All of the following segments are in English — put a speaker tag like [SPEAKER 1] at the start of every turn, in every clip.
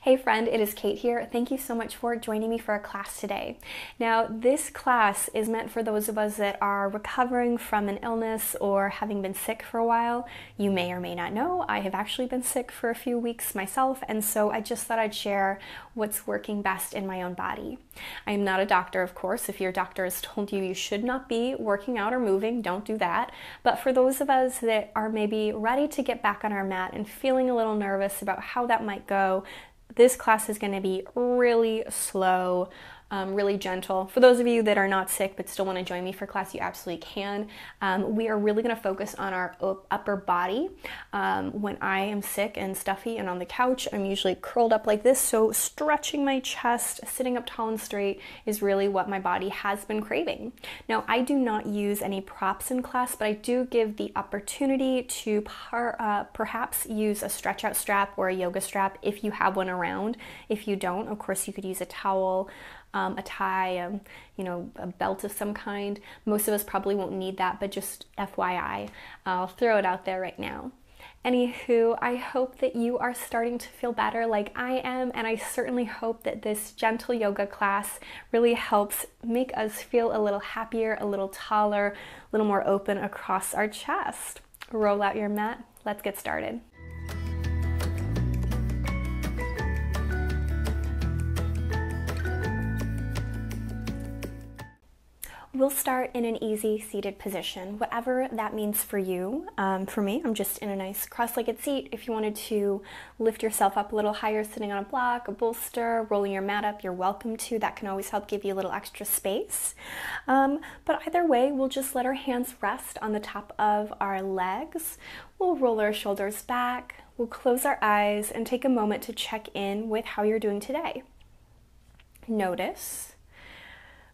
[SPEAKER 1] Hey friend, it is Kate here. Thank you so much for joining me for a class today. Now, this class is meant for those of us that are recovering from an illness or having been sick for a while. You may or may not know, I have actually been sick for a few weeks myself, and so I just thought I'd share what's working best in my own body. I am not a doctor, of course. If your doctor has told you you should not be working out or moving, don't do that. But for those of us that are maybe ready to get back on our mat and feeling a little nervous about how that might go, this class is going to be really slow, really gentle. For those of you that are not sick but still want to join me for class, you absolutely can. We are really going to focus on our upper body. When I am sick and stuffy and on the couch, I'm usually curled up like this, so stretching my chest, sitting up tall and straight is really what my body has been craving. Now, I do not use any props in class, but I do give the opportunity to perhaps use a stretch out strap or a yoga strap if you have one around. If you don't, of course, you could use a towel, a tie, a belt of some kind. Most of us probably won't need that, but just FYI, I'll throw it out there right now. Anywho, I hope that you are starting to feel better like I am, and I certainly hope that this gentle yoga class really helps make us feel a little happier, a little taller, a little more open across our chest. Roll out your mat. Let's get started. We'll start in an easy seated position, whatever that means for you. For me, I'm just in a nice cross-legged seat. If you wanted to lift yourself up a little higher, sitting on a block, a bolster, rolling your mat up, you're welcome to. That can always help give you a little extra space. But either way, we'll just let our hands rest on the top of our legs. We'll roll our shoulders back. We'll close our eyes and take a moment to check in with how you're doing today. Notice.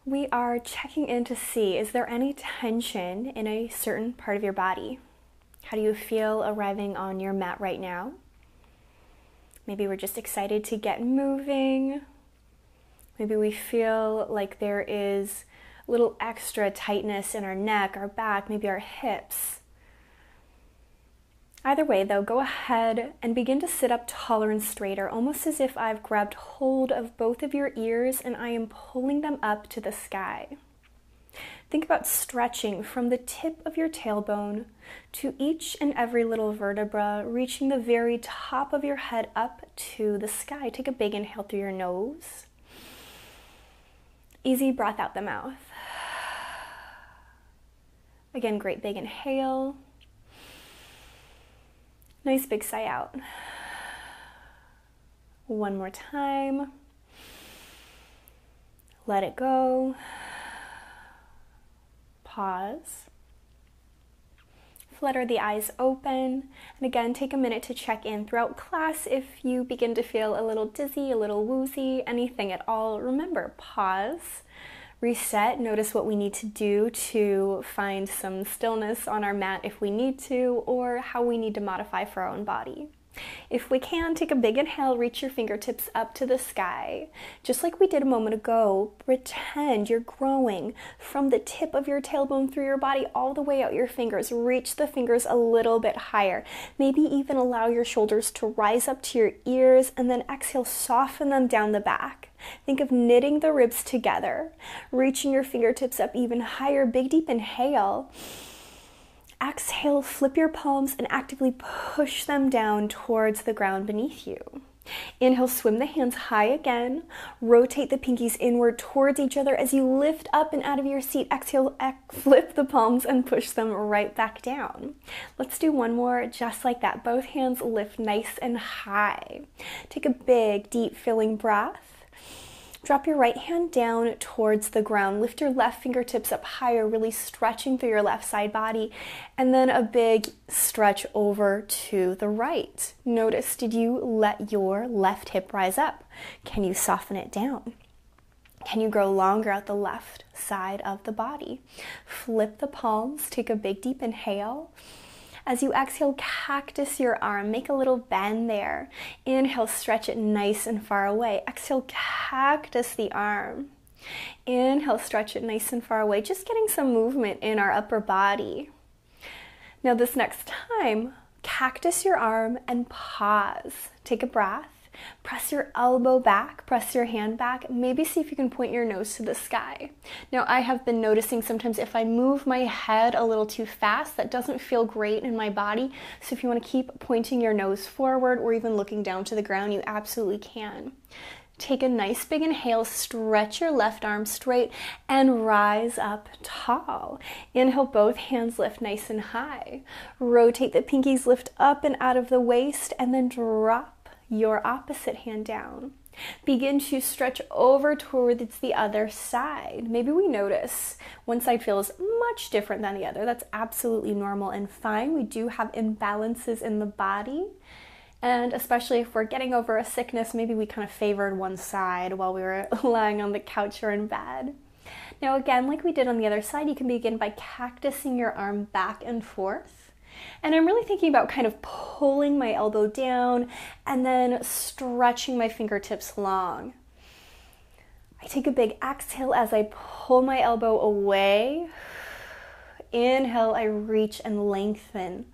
[SPEAKER 1] We are checking in to see, is there any tension in a certain part of your body? How do you feel arriving on your mat right now? Maybe we're just excited to get moving. Maybe we feel like there is a little extra tightness in our neck, our back, maybe our hips. Either way, though, go ahead and begin to sit up taller and straighter, almost as if I've grabbed hold of both of your ears and I am pulling them up to the sky. Think about stretching from the tip of your tailbone to each and every little vertebra, reaching the very top of your head up to the sky. Take a big inhale through your nose. Easy breath out the mouth. Again, great big inhale. Nice big sigh out. One more time. Let it go. Pause. Flutter the eyes open. And again, take a minute to check in throughout class. If you begin to feel a little dizzy, a little woozy, anything at all, remember, pause. Reset, notice what we need to do to find some stillness on our mat if we need to, or how we need to modify for our own body. If we can, take a big inhale, reach your fingertips up to the sky. Just like we did a moment ago, pretend you're growing from the tip of your tailbone through your body all the way out your fingers. Reach the fingers a little bit higher. Maybe even allow your shoulders to rise up to your ears, and then exhale, soften them down the back. Think of knitting the ribs together, reaching your fingertips up even higher. Big deep inhale. Exhale, flip your palms and actively push them down towards the ground beneath you. Inhale, swim the hands high again. Rotate the pinkies inward towards each other as you lift up and out of your seat. Exhale, flip the palms and push them right back down. Let's do one more just like that. Both hands lift nice and high. Take a big, deep, filling breath. Drop your right hand down towards the ground. Lift your left fingertips up higher, really stretching through your left side body. And then a big stretch over to the right. Notice, did you let your left hip rise up? Can you soften it down? Can you grow longer out the left side of the body? Flip the palms, take a big deep inhale. As you exhale, cactus your arm. Make a little bend there. Inhale, stretch it nice and far away. Exhale, cactus the arm. Inhale, stretch it nice and far away. Just getting some movement in our upper body. Now this next time, cactus your arm and pause. Take a breath. Press your elbow back, press your hand back, maybe see if you can point your nose to the sky. Now, I have been noticing sometimes if I move my head a little too fast, that doesn't feel great in my body. So if you want to keep pointing your nose forward or even looking down to the ground, you absolutely can. Take a nice big inhale, stretch your left arm straight and rise up tall. Inhale, both hands lift nice and high. Rotate the pinkies, lift up and out of the waist, and then drop your opposite hand down. Begin to stretch over towards the other side. Maybe we notice one side feels much different than the other. That's absolutely normal and fine. We do have imbalances in the body. And especially if we're getting over a sickness, maybe we kind of favored one side while we were lying on the couch or in bed. Now again, like we did on the other side, you can begin by cactusing your arm back and forth. And I'm really thinking about kind of pulling my elbow down and then stretching my fingertips long. I take a big exhale as I pull my elbow away. Inhale, I reach and lengthen.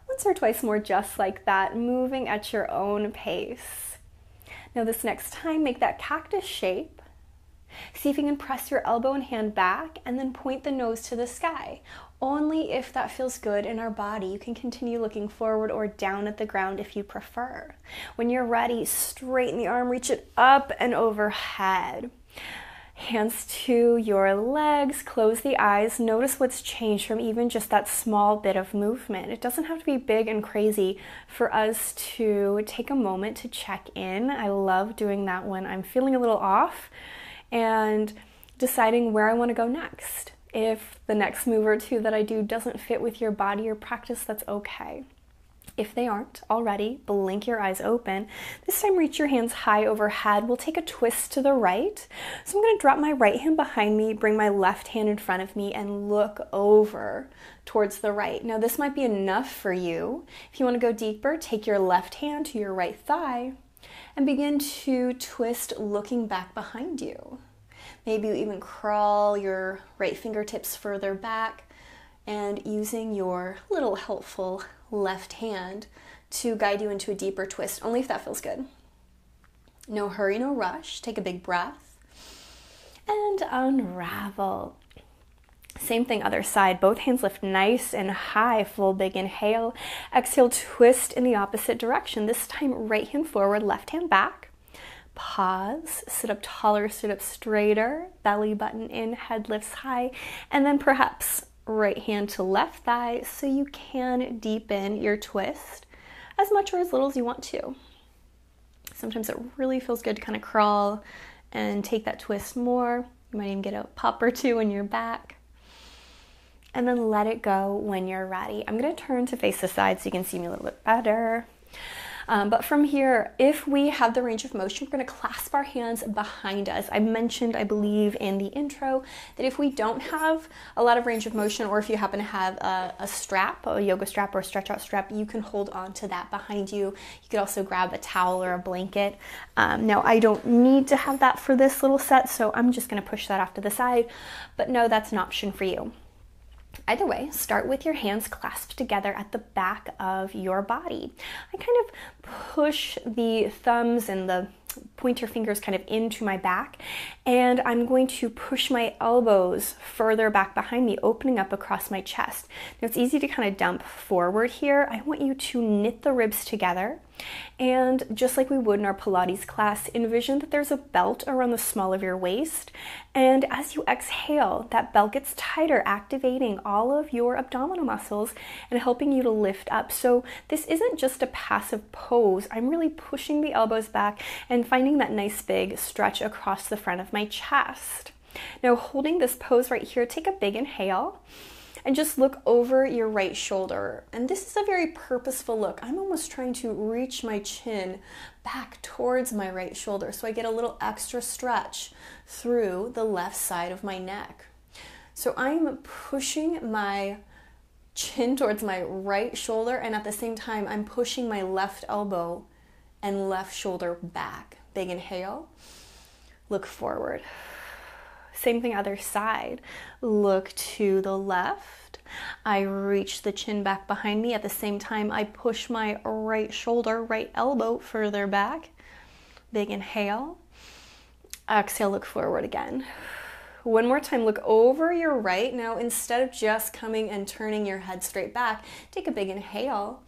[SPEAKER 1] Once or twice more just like that, moving at your own pace. Now this next time, make that cactus shape. See if you can press your elbow and hand back and then point the nose to the sky. Only if that feels good in our body. You can continue looking forward or down at the ground if you prefer. When you're ready, straighten the arm, reach it up and overhead. Hands to your legs, close the eyes. Notice what's changed from even just that small bit of movement. It doesn't have to be big and crazy for us to take a moment to check in. I love doing that when I'm feeling a little off and deciding where I want to go next. If the next move or two that I do doesn't fit with your body or practice, that's okay. If they aren't already, blink your eyes open. This time, reach your hands high overhead. We'll take a twist to the right. So I'm going to drop my right hand behind me, bring my left hand in front of me, and look over towards the right. Now, this might be enough for you. If you want to go deeper, take your left hand to your right thigh and begin to twist looking back behind you. Maybe you even crawl your right fingertips further back and using your little helpful left hand to guide you into a deeper twist, only if that feels good. No hurry, no rush. Take a big breath and unravel. Same thing, other side. Both hands lift nice and high. Full big inhale. Exhale, twist in the opposite direction. This time, right hand forward, left hand back. Pause, sit up taller, sit up straighter. Belly button in, head lifts high. And then perhaps right hand to left thigh so you can deepen your twist as much or as little as you want to. Sometimes it really feels good to kind of crawl and take that twist more. You might even get a pop or two in your back. And then let it go when you're ready. I'm going to turn to face the side so you can see me a little bit better. But from here, if we have the range of motion, we're going to clasp our hands behind us. I mentioned, I believe, in the intro that if we don't have a lot of range of motion, or if you happen to have a strap, a yoga strap or a stretch out strap, you can hold on to that behind you. You could also grab a towel or a blanket. Now, I don't need to have that for this little set, so I'm just going to push that off to the side. But no, that's an option for you. Either way, start with your hands clasped together at the back of your body. I kind of push the thumbs and the pointer fingers kind of into my back, and I'm going to push my elbows further back behind me, opening up across my chest. Now, it's easy to kind of dump forward here. I want you to knit the ribs together, and just like we would in our Pilates class, envision that there's a belt around the small of your waist, and as you exhale, that belt gets tighter, activating all of your abdominal muscles and helping you to lift up. So this isn't just a passive pose. I'm really pushing the elbows back and finding that nice big stretch across the front of my chest. Now, holding this pose right here, take a big inhale and just look over your right shoulder. And this is a very purposeful look. I'm almost trying to reach my chin back towards my right shoulder so I get a little extra stretch through the left side of my neck. So I'm pushing my chin towards my right shoulder, and at the same time, I'm pushing my left elbow and left shoulder back. Big inhale, look forward. Same thing, other side. Look to the left. I reach the chin back behind me. At the same time, I push my right shoulder, right elbow further back. Big inhale. Exhale, look forward again. One more time, look over your right. Now, instead of just coming and turning your head straight back, take a big inhale.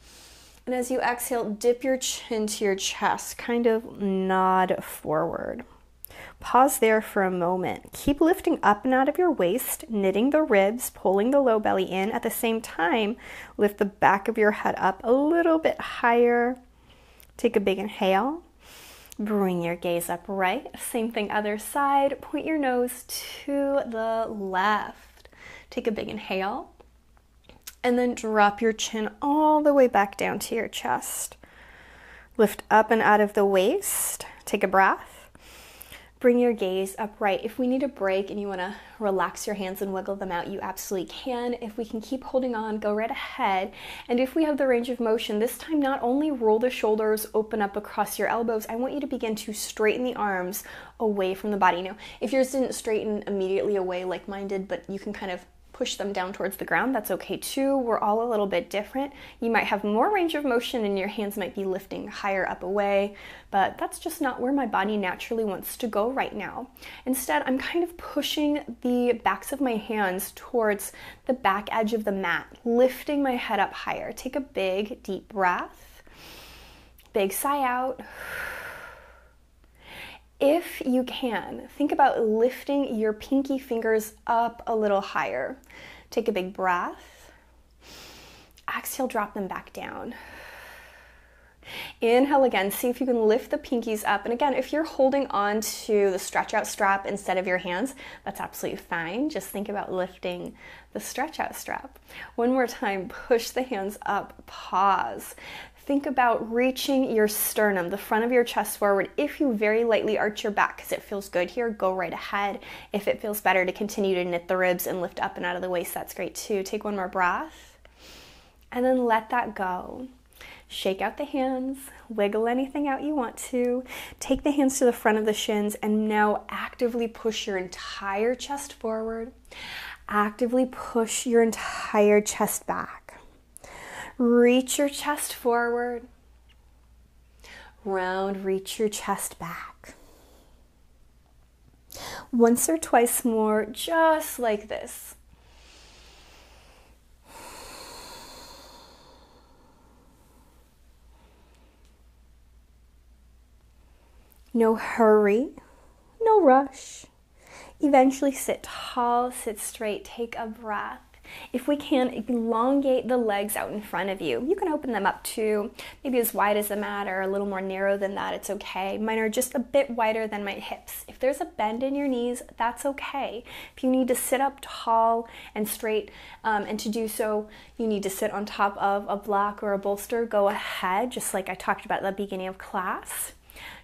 [SPEAKER 1] And as you exhale, dip your chin to your chest, kind of nod forward. Pause there for a moment. Keep lifting up and out of your waist, knitting the ribs, pulling the low belly in. At the same time, lift the back of your head up a little bit higher. Take a big inhale. Bring your gaze upright. Same thing, other side. Point your nose to the left. Take a big inhale. And then drop your chin all the way back down to your chest. Lift up and out of the waist. Take a breath. Bring your gaze upright. If we need a break and you want to relax your hands and wiggle them out, you absolutely can. If we can keep holding on, go right ahead. And if we have the range of motion, this time not only roll the shoulders, open up across your elbows, I want you to begin to straighten the arms away from the body. Now, if yours didn't straighten immediately away like mine did, but you can kind of push them down towards the ground, that's okay too. We're all a little bit different. You might have more range of motion and your hands might be lifting higher up away, but that's just not where my body naturally wants to go right now. Instead, I'm kind of pushing the backs of my hands towards the back edge of the mat, lifting my head up higher. Take a big, deep breath. Big sigh out. If you can, think about lifting your pinky fingers up a little higher. Take a big breath. Exhale, drop them back down. Inhale again, see if you can lift the pinkies up. And again, if you're holding on to the stretch out strap instead of your hands, that's absolutely fine. Just think about lifting the stretch out strap. One more time, push the hands up, pause. Think about reaching your sternum, the front of your chest forward. If you very lightly arch your back because it feels good here, go right ahead. If it feels better to continue to knit the ribs and lift up and out of the waist, that's great too. Take one more breath and then let that go. Shake out the hands, wiggle anything out you want to. Take the hands to the front of the shins and now actively push your entire chest forward. Actively push your entire chest back. Reach your chest forward. Round, reach your chest back. Once or twice more, just like this. No hurry, no rush. Eventually sit tall, sit straight, take a breath. If we can, elongate the legs out in front of you. You can open them up to maybe as wide as the mat or a little more narrow than that, it's okay. Mine are just a bit wider than my hips. If there's a bend in your knees, that's okay. If you need to sit up tall and straight, and to do so, you need to sit on top of a block or a bolster, go ahead, just like I talked about at the beginning of class.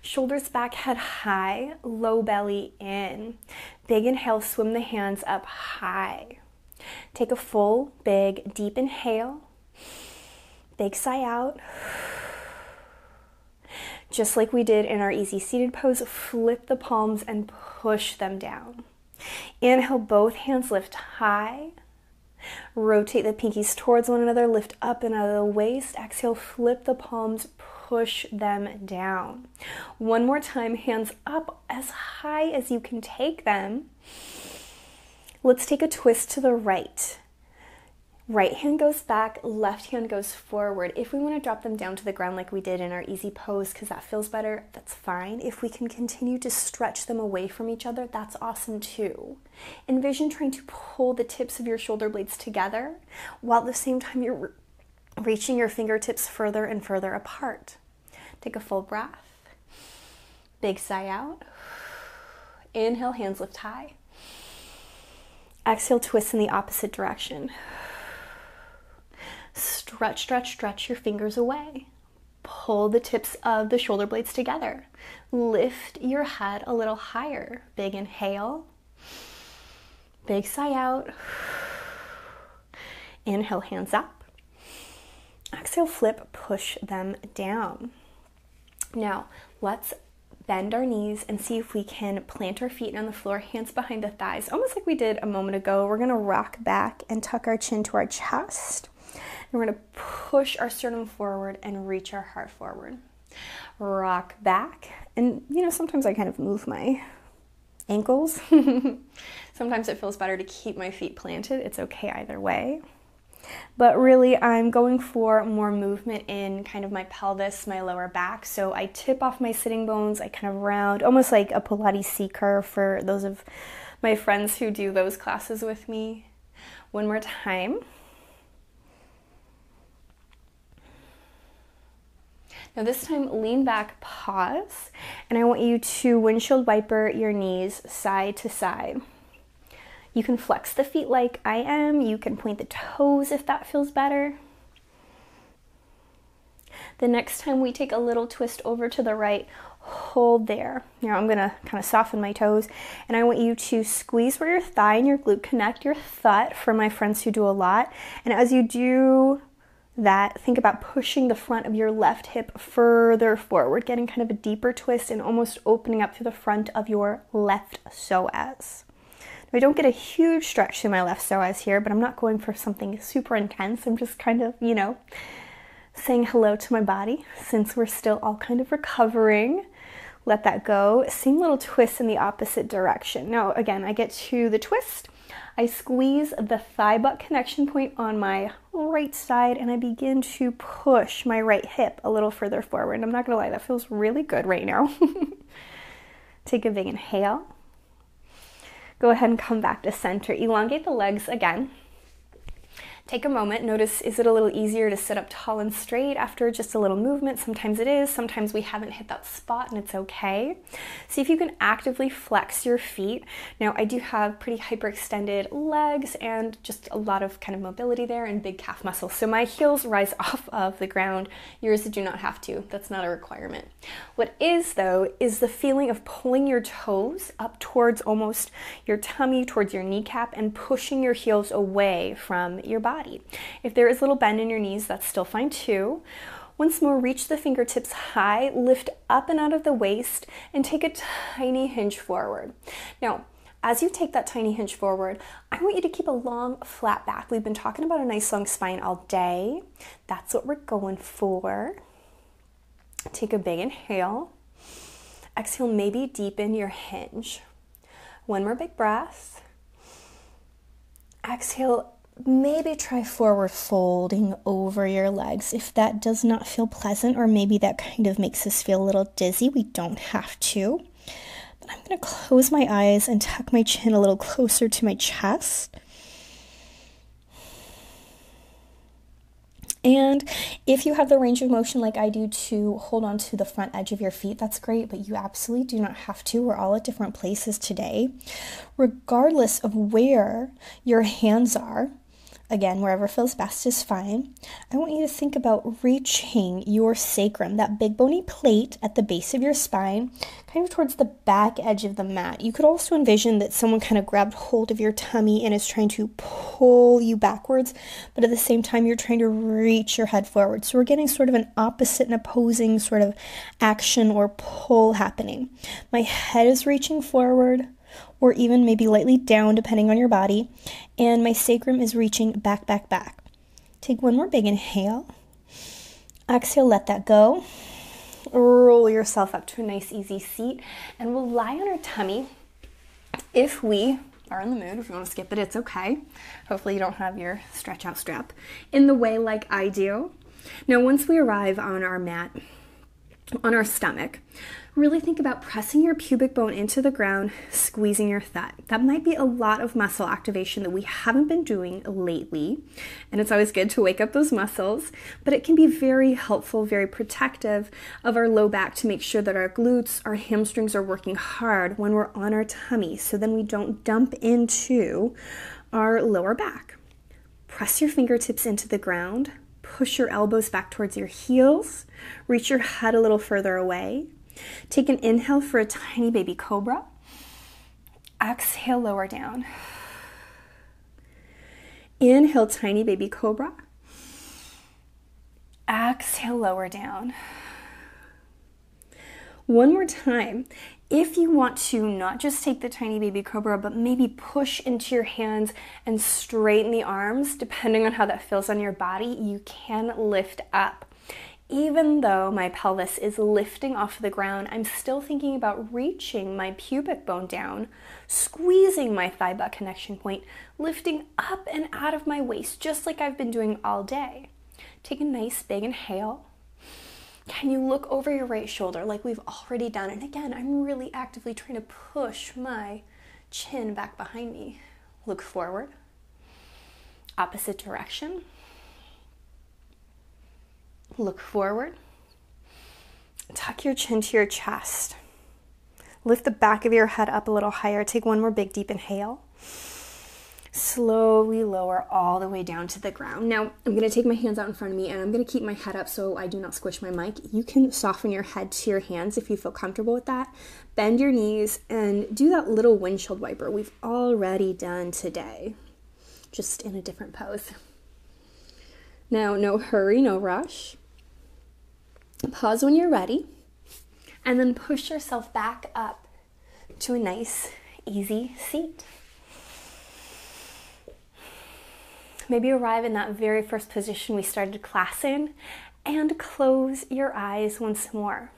[SPEAKER 1] Shoulders back, head high, low belly in. Big inhale, swim the hands up high. Take a full, big, deep inhale. Big sigh out. Just like we did in our easy seated pose, flip the palms and push them down. Inhale, both hands lift high. Rotate the pinkies towards one another, lift up and out of the waist. Exhale, flip the palms, push them down. One more time, hands up as high as you can take them. Let's take a twist to the right. Right hand goes back, left hand goes forward. If we want to drop them down to the ground like we did in our easy pose because that feels better, that's fine. If we can continue to stretch them away from each other, that's awesome too. Envision trying to pull the tips of your shoulder blades together while at the same time you're reaching your fingertips further and further apart. Take a full breath. Big sigh out. Inhale, hands lift high. Exhale, twist in the opposite direction. Stretch, stretch, stretch your fingers away. Pull the tips of the shoulder blades together. Lift your head a little higher. Big inhale. Big sigh out. Inhale, hands up. Exhale, flip, push them down. Now, let's bend our knees and see if we can plant our feet on the floor, hands behind the thighs, almost like we did a moment ago. We're gonna rock back and tuck our chin to our chest. And we're gonna push our sternum forward and reach our heart forward. Rock back. And, you know, sometimes I kind of move my ankles. Sometimes it feels better to keep my feet planted. It's okay either way. But really, I'm going for more movement in kind of my pelvis, my lower back. So I tip off my sitting bones, I kind of round, almost like a Pilates C curve for those of my friends who do those classes with me. One more time. Now this time, lean back, pause, and I want you to windshield wiper your knees side to side. You can flex the feet like I am. You can point the toes if that feels better. The next time we take a little twist over to the right, hold there. Now I'm gonna kind of soften my toes, and I want you to squeeze where your thigh and your glute connect, your thud, for my friends who do a lot. And as you do that, think about pushing the front of your left hip further forward, getting kind of a deeper twist and almost opening up through the front of your left psoas. Now, I don't get a huge stretch through my left psoas here, but I'm not going for something super intense. I'm just kind of, you know, saying hello to my body since we're still all kind of recovering. Let that go. Same little twist in the opposite direction. Now, again, I get to the twist. I squeeze the thigh butt connection point on my right side, and I begin to push my right hip a little further forward. I'm not gonna lie, that feels really good right now. Take a big inhale. Go ahead and come back to center. Elongate the legs again. Take a moment, notice, is it a little easier to sit up tall and straight after just a little movement? Sometimes it is, sometimes we haven't hit that spot and it's okay. See if you can actively flex your feet. Now I do have pretty hyperextended legs and just a lot of kind of mobility there and big calf muscles. So my heels rise off of the ground. Yours do not have to, that's not a requirement. What is though, is the feeling of pulling your toes up towards almost your tummy, towards your kneecap, and pushing your heels away from your body. If there is a little bend in your knees, that's still fine too. Once more, reach the fingertips high, lift up and out of the waist, and take a tiny hinge forward. Now, as you take that tiny hinge forward, I want you to keep a long, flat back. We've been talking about a nice long spine all day. That's what we're going for. Take a big inhale. Exhale, maybe deepen your hinge. One more big breath. Exhale. Maybe try forward folding over your legs. If that does not feel pleasant, or maybe that kind of makes us feel a little dizzy, we don't have to. But I'm going to close my eyes and tuck my chin a little closer to my chest. And if you have the range of motion like I do to hold on to the front edge of your feet, that's great, but you absolutely do not have to. We're all at different places today. Regardless of where your hands are, again, wherever feels best is fine. I want you to think about reaching your sacrum, that big bony plate at the base of your spine, kind of towards the back edge of the mat. You could also envision that someone kind of grabbed hold of your tummy and is trying to pull you backwards, but at the same time, you're trying to reach your head forward. So we're getting sort of an opposite and opposing sort of action or pull happening. My head is reaching forward, or even maybe lightly down depending on your body, and my sacrum is reaching back, back, back. Take one more big inhale. Exhale, let that go. Roll yourself up to a nice easy seat, and we'll lie on our tummy. If we are in the mood, if you want to skip it, it's okay. Hopefully you don't have your stretch out strap in the way like I do. Now once we arrive on our mat, on our stomach, really think about pressing your pubic bone into the ground, squeezing your thigh. That might be a lot of muscle activation that we haven't been doing lately, and it's always good to wake up those muscles, but it can be very helpful, very protective of our low back to make sure that our glutes, our hamstrings are working hard when we're on our tummy, so then we don't dump into our lower back. Press your fingertips into the ground, push your elbows back towards your heels, reach your head a little further away. Take an inhale for a tiny baby cobra. Exhale, lower down. Inhale, tiny baby cobra. Exhale, lower down. One more time. If you want to not just take the tiny baby cobra, but maybe push into your hands and straighten the arms, depending on how that feels on your body, you can lift up. Even though my pelvis is lifting off the ground, I'm still thinking about reaching my pubic bone down, squeezing my thigh butt connection point, lifting up and out of my waist, just like I've been doing all day. Take a nice big inhale. Can you look over your right shoulder like we've already done? And again, I'm really actively trying to push my chin back behind me. Look forward. Opposite direction. Look forward. Tuck your chin to your chest. Lift the back of your head up a little higher. Take one more big deep inhale. Slowly lower all the way down to the ground. Now, I'm going to take my hands out in front of me and I'm going to keep my head up so I do not squish my mic. You can soften your head to your hands if you feel comfortable with that. Bend your knees and do that little windshield wiper we've already done today, just in a different pose. Now, no hurry, no rush. Pause when you're ready, and then push yourself back up to a nice, easy seat. Maybe arrive in that very first position we started class in, and close your eyes once more.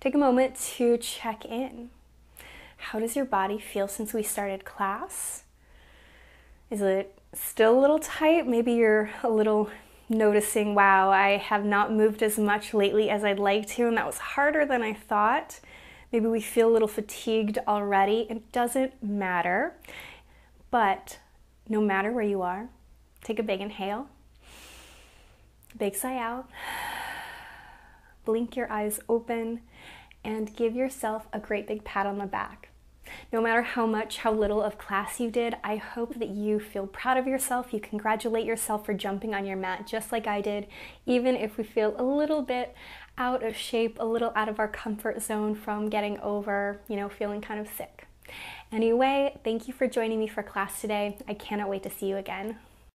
[SPEAKER 1] Take a moment to check in. How does your body feel since we started class? Is it still a little tight? Maybe you're a little noticing, wow, I have not moved as much lately as I'd like to, and that was harder than I thought. Maybe we feel a little fatigued already. It doesn't matter, but no matter where you are, take a big inhale, big sigh out, blink your eyes open, and give yourself a great big pat on the back. No matter how much, how little of class you did, I hope that you feel proud of yourself. You congratulate yourself for jumping on your mat just like I did, even if we feel a little bit out of shape, a little out of our comfort zone from getting over, feeling kind of sick. Anyway, thank you for joining me for class today. I cannot wait to see you again.